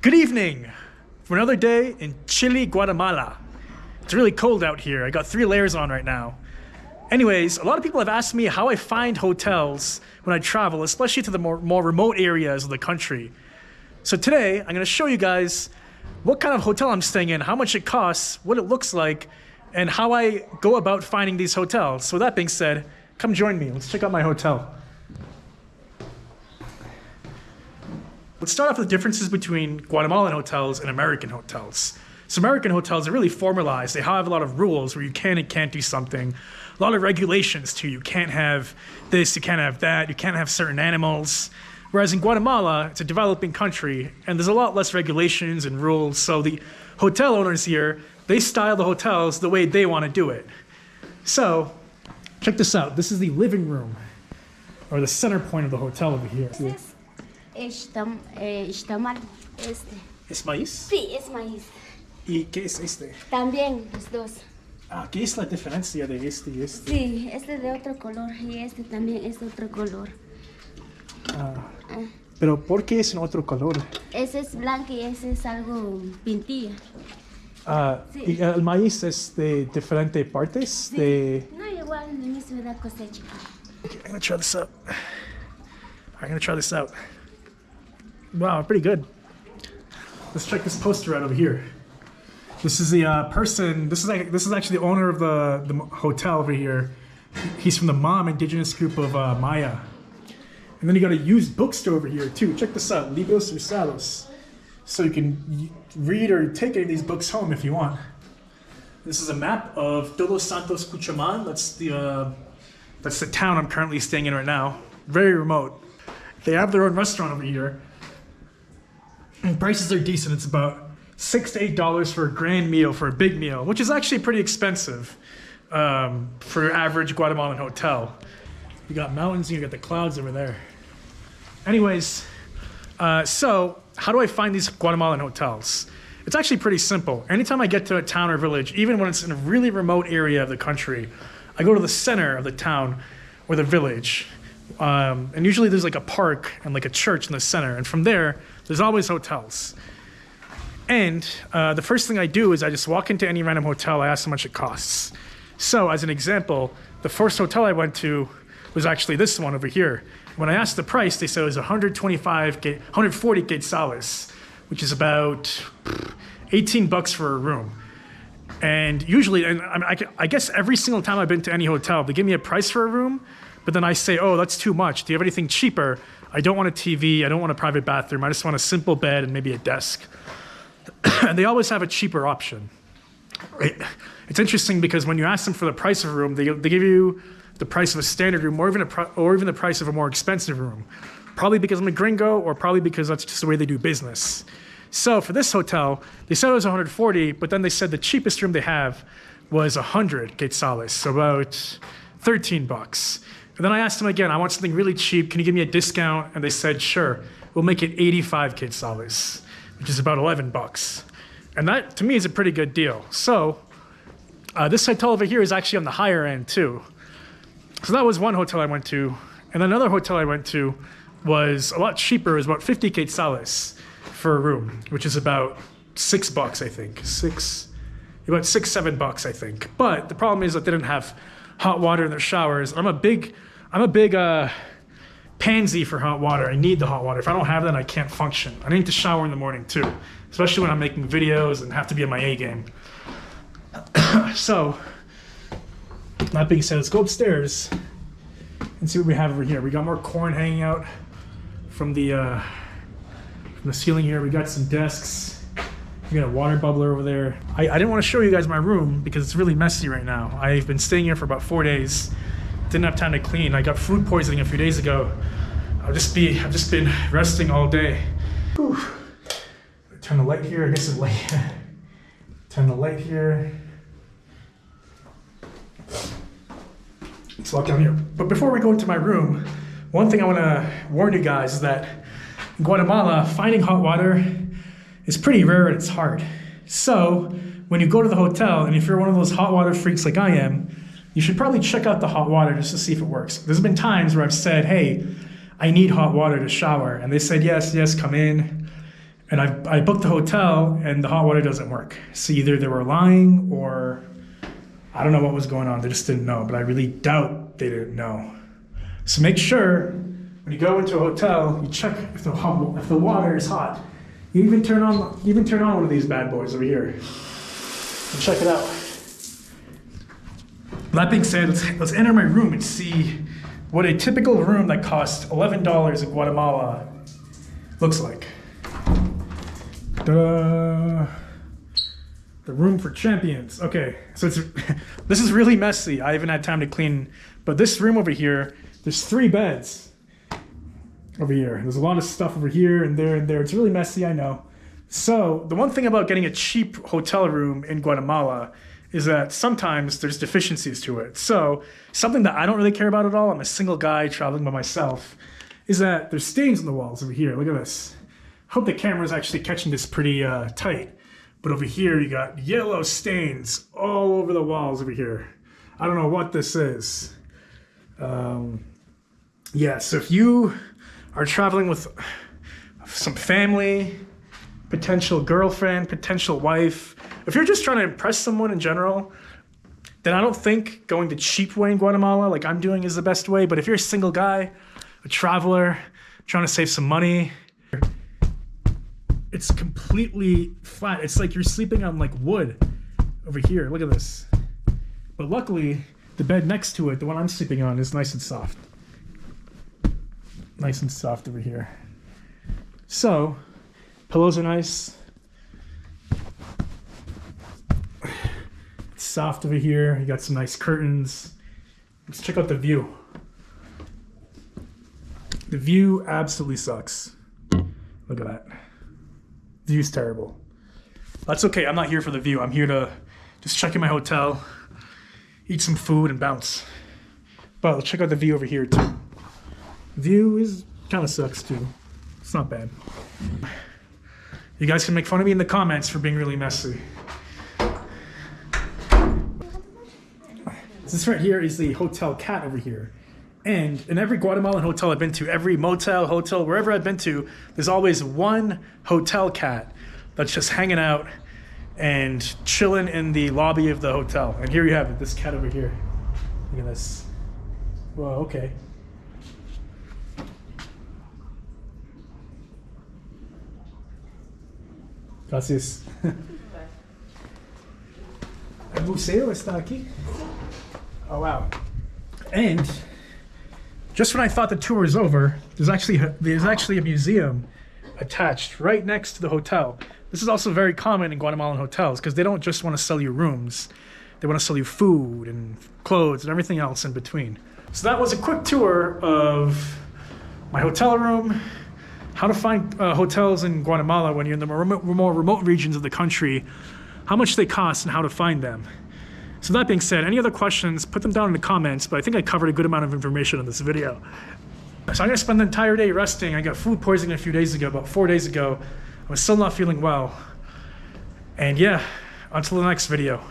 Good evening for another day in chilly Guatemala. It's really cold out here. I got 3 layers on right now. Anyways, a lot of people have asked me how I find hotels when I travel, especially to the more remote areas of the country. So today, I'm going to show you guys what kind of hotel I'm staying in, how much it costs, what it looks like, and how I go about finding these hotels. So with that being said, come join me. Let's check out my hotel. Let's start off with the differences between Guatemalan hotels and American hotels. So American hotels are really formalized. They have a lot of rules where you can and can't do something. A lot of regulations too. You can't have this, you can't have that, you can't have certain animals. Whereas in Guatemala, it's a developing country and there's a lot less regulations and rules. So the hotel owners here, they style the hotels the way they want to do it. So check this out. This is the living room, or the center point of the hotel over here. Tamal, ¿Es maíz? Sí, es maíz. ¿Y qué es este? También los dos. Ah, ¿qué es la diferencia de este y este? Sí, este de otro color y este también es de otro color. Pero ¿por qué es en otro color? Ese es blanco y ese es algo pintilla. Sí. ¿Y el maíz es de diferentes partes? Sí. No, igual, la misma cosecha. Okay, I'm gonna try this out. Wow, pretty good. Let's check this poster out over here. This is the person. This is actually the owner of the hotel over here. He's from the Mam indigenous group of Maya. And then you got a used bookstore over here too. Check this out, Libros Usados. So you can read or take any of these books home if you want. This is a map of Todos Los Santos, Cuchaman. That's the town I'm currently staying in right now. Very remote. They have their own restaurant over here. And prices are decent. It's about $6 to $8 for a grand meal, for a big meal, which is actually pretty expensive for your average Guatemalan hotel. You got mountains and you got the clouds over there. Anyways, so how do I find these Guatemalan hotels? It's actually pretty simple. Anytime I get to a town or village, even when it's in a really remote area of the country, I go to the center of the town or the village. And usually there's like a park and like a church in the center. And from there, there's always hotels. And the first thing I do is I just walk into any random hotel, I ask how much it costs. So as an example, the first hotel I went to was actually this one over here. When I asked the price, they said it was 140 quetzales, which is about $18 for a room. And usually, and I guess every single time I've been to any hotel, they give me a price for a room, but then I say, oh, that's too much. Do you have anything cheaper? I don't want a TV, I don't want a private bathroom, I just want a simple bed and maybe a desk. And they always have a cheaper option. Right? It's interesting because when you ask them for the price of a room, they give you the price of a standard room or even the price of a more expensive room. Probably because I'm a gringo or probably because that's just the way they do business. So for this hotel, they said it was 140, but then they said the cheapest room they have was 100 quetzales, so about $13. And then I asked them again, I want something really cheap, can you give me a discount? And they said, sure, we'll make it 85 quetzales, which is about $11. And that, to me, is a pretty good deal. So this hotel over here is actually on the higher end too. So that was one hotel I went to. And another hotel I went to was a lot cheaper. It was about 50 quetzales for a room, which is about $6, I think. About $6-7, I think. But the problem is that they didn't have hot water in their showers. I'm a big pansy for hot water. I need the hot water. If I don't have that, I can't function. I need to shower in the morning too, especially when I'm making videos and have to be on my A game. So, that being said, let's go upstairs and see what we have over here. We got more corn hanging out from the ceiling here. We got some desks. We got a water bubbler over there. I didn't want to show you guys my room because it's really messy right now. I've been staying here for about 4 days. Didn't have time to clean. I got food poisoning a few days ago. I've just been resting all day. Whew. Turn the light here. I guess it's light. Turn the light here. Let's walk down here. But before we go into my room, one thing I want to warn you guys is that in Guatemala, finding hot water is pretty rare and it's hard. So when you go to the hotel, and if you're one of those hot water freaks like I am, you should probably check out the hot water just to see if it works. There's been times where I've said, hey, I need hot water to shower. And they said, yes, come in. And I booked the hotel and the hot water doesn't work. So either they were lying or I don't know what was going on. They just didn't know, but I really doubt they didn't know. So make sure when you go into a hotel, you check if the water is hot. You even turn on one of these bad boys over here and check it out. That being said, let's enter my room and see what a typical room that costs $11 in Guatemala looks like. The room for champions. Okay, so this is really messy. I haven't had time to clean, but this room over here, there's 3 beds over here. There's a lot of stuff over here and there and there. It's really messy, I know. So the one thing about getting a cheap hotel room in Guatemala is that sometimes there's deficiencies to it. So something that I don't really care about at all, I'm a single guy traveling by myself, is that there's stains on the walls over here. Look at this. Hope the camera's actually catching this pretty tight. But over here, you got yellow stains all over the walls over here. I don't know what this is. Yeah, so if you are traveling with some family, potential girlfriend, potential wife, if you're just trying to impress someone in general, then I don't think going the cheap way in Guatemala, like I'm doing, is the best way. But if you're a single guy, a traveler, trying to save some money, it's completely flat. It's like you're sleeping on like wood over here. Look at this. But luckily, the bed next to it, the one I'm sleeping on, is nice and soft. Nice and soft over here. So, pillows are nice. It's soft over here. You got some nice curtains. Let's check out the view. The view absolutely sucks. Look at that. The view's terrible. That's okay. I'm not here for the view. I'm here to just check in my hotel, eat some food, and bounce. But let's check out the view over here too. View is kind of sucks too. It's not bad. You guys can make fun of me in the comments for being really messy. This right here is the hotel cat over here. And in every Guatemalan hotel I've been to, every motel, hotel, wherever I've been to, there's always one hotel cat that's just hanging out and chilling in the lobby of the hotel. And here you have it, this cat over here. Look at this. Whoa, okay. Gracias. El museo está aquí. Oh, wow. And just when I thought the tour was over, there's actually a museum attached right next to the hotel. This is also very common in Guatemalan hotels because they don't just want to sell you rooms. They want to sell you food and clothes and everything else in between. So that was a quick tour of my hotel room, how to find hotels in Guatemala when you're in the more remote regions of the country, how much they cost and how to find them. So that being said, any other questions, put them down in the comments, but I think I covered a good amount of information in this video. So I'm gonna spend the entire day resting. I got food poisoning a few days ago, about 4 days ago. I was still not feeling well. And yeah, until the next video.